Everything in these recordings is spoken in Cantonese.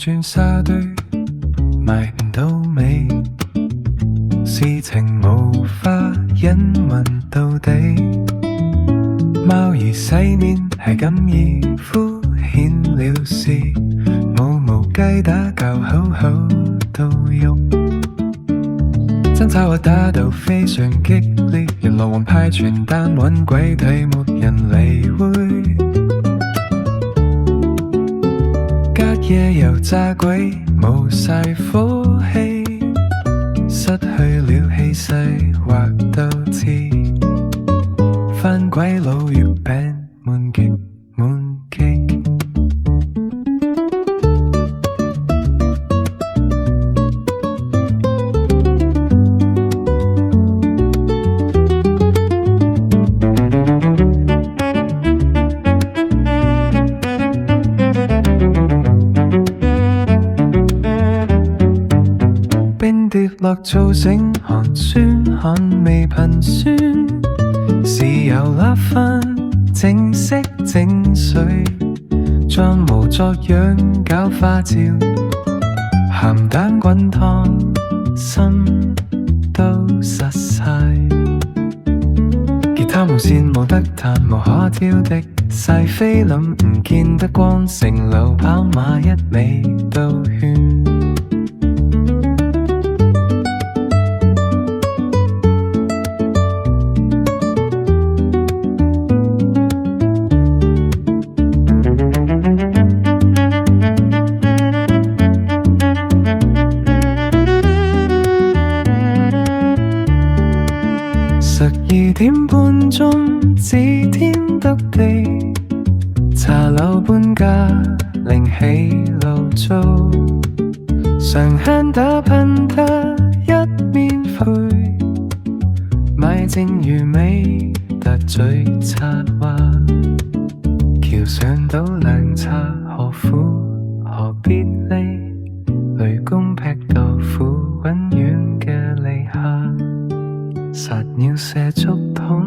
轉沙堆埋唔到尾，事情無法隱瞞到底。貓兒洗面係咁易敷衍了事，毛毛雞打交口口都喐，爭吵或打鬥非常激烈，人來橫派傳單揾鬼睇，沒人理會。夜油炸鬼，冇晒火氣，失去了氣勢，畫到刺。番鬼佬月餅滿極滿極，跌落造成寒酸，汗味頻酸，豉油辣飯正式整水，裝模作樣搞花招，鹹蛋滾燙心都實晒，吉他無線冇得彈，無可挑剔，晒菲林唔見得光，城樓跑馬一味兜圈。12點半鐘指天得地，茶樓半價另起爐灶，常慳打噴得一面灰，買正魚尾特嘴擦話，橋上倒涼茶何苦何必呢？雷公劈豆腐溫軟嘅利下，殺鳥射竹筒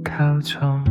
靠床。